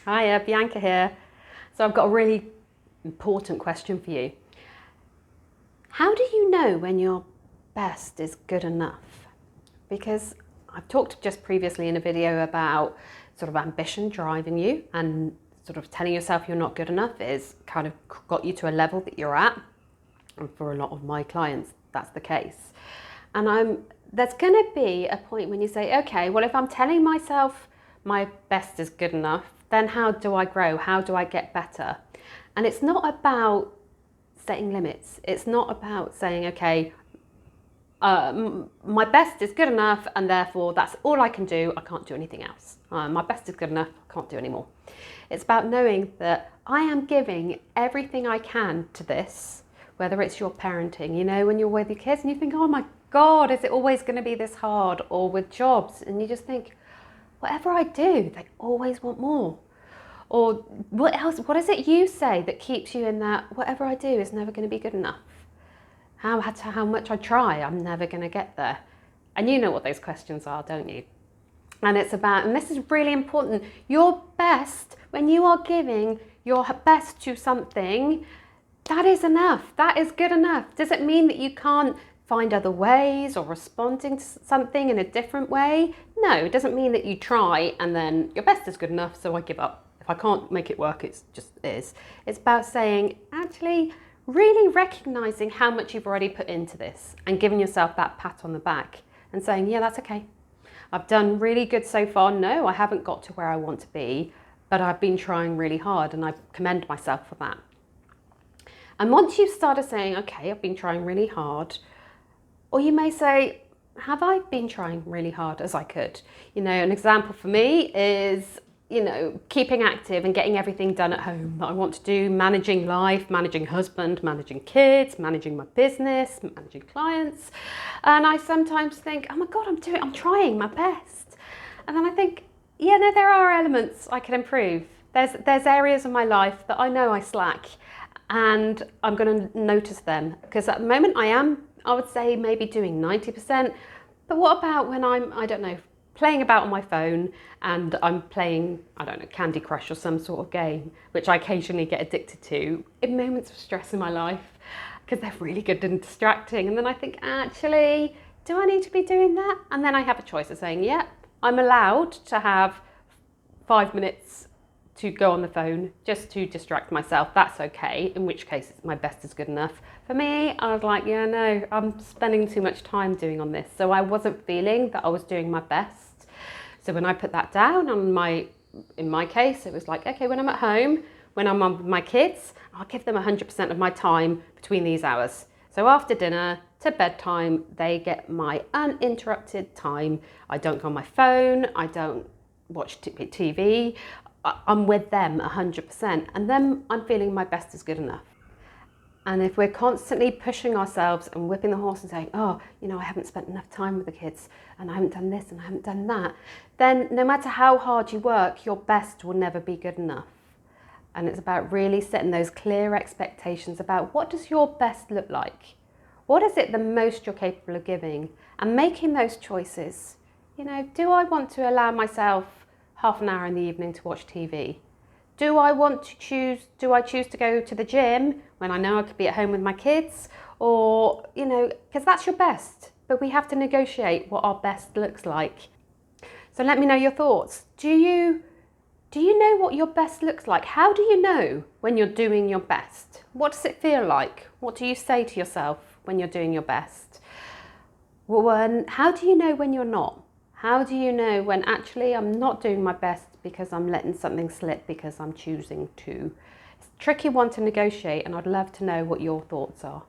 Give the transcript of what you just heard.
Hiya, Bianca here. So I've got a really important question for you. How do you know when your best is good enough? Because I've talked just previously in a video about sort of ambition driving you, and sort of telling yourself you're not good enough is kind of got you to a level that you're at. And for a lot of my clients, that's the case. And there's going to be a point when you say, okay, well, if I'm telling myself my best is good enough, then how do I grow? How do I get better? And it's not about setting limits. It's not about saying, okay, my best is good enough and therefore that's all I can do. I can't do anything else. My best is good enough. I can't do any more. It's about knowing that I am giving everything I can to this, whether it's your parenting, you know, when you're with your kids and you think, oh my God, is it always going to be this hard? Or with jobs, and you just think, whatever I do, they always want more. Or what else? What is it you say that keeps you in that, whatever I do is never going to be good enough? How much I try, I'm never going to get there. And you know what those questions are, don't you? And it's about, and this is really important, your best, when you are giving your best to something, that is enough. That is good enough. Does it mean that you can't find other ways or responding to something in a different way? No, it doesn't mean that you try and then your best is good enough, so I give up. If I can't make it work, it's just is. It's about saying, actually, really recognizing how much you've already put into this and giving yourself that pat on the back and saying, yeah, that's okay. I've done really good so far. No, I haven't got to where I want to be, but I've been trying really hard and I commend myself for that. And once you've started saying, okay, I've been trying really hard, or you may say, have I been trying really hard as I could? You know, an example for me is, you know, keeping active and getting everything done at home that I want to do, managing life, managing husband, managing kids, managing my business, managing clients. And I sometimes think, oh my God, I'm trying my best. And then I think, yeah, no, there are elements I can improve. There's areas of my life that I know I slack, and I'm going to notice them, because at the moment I would say maybe doing 90%. But what about when I don't know, playing about on my phone and I'm playing, I don't know, Candy Crush or some sort of game, which I occasionally get addicted to in moments of stress in my life, because they're really good and distracting. And then I think, actually, do I need to be doing that? And then I have a choice of saying, yeah, I'm allowed to have 5 minutes to go on the phone just to distract myself. That's okay, in which case my best is good enough. For me, I was like, yeah, no, I'm spending too much time doing on this. So I wasn't feeling that I was doing my best. So when I put that down in my case, it was like, okay, when I'm at home, when I'm with my kids, I'll give them 100% of my time between these hours. So after dinner to bedtime, they get my uninterrupted time. I don't go on my phone, I don't watch TV. I'm with them 100%, and then I'm feeling my best is good enough. And if we're constantly pushing ourselves and whipping the horse and saying, oh, you know, I haven't spent enough time with the kids and I haven't done this and I haven't done that, then no matter how hard you work, your best will never be good enough. And it's about really setting those clear expectations about, what does your best look like? What is it the most you're capable of giving? And making those choices. You know, do I want to allow myself half an hour in the evening to watch TV? Do I choose to go to the gym when I know I could be at home with my kids? Or, you know, because that's your best, but we have to negotiate what our best looks like. So let me know your thoughts. Do you know what your best looks like? How do you know when you're doing your best? What does it feel like? What do you say to yourself when you're doing your best? Well, how do you know when you're not? How do you know when actually I'm not doing my best because I'm letting something slip because I'm choosing to? It's a tricky one to negotiate, and I'd love to know what your thoughts are.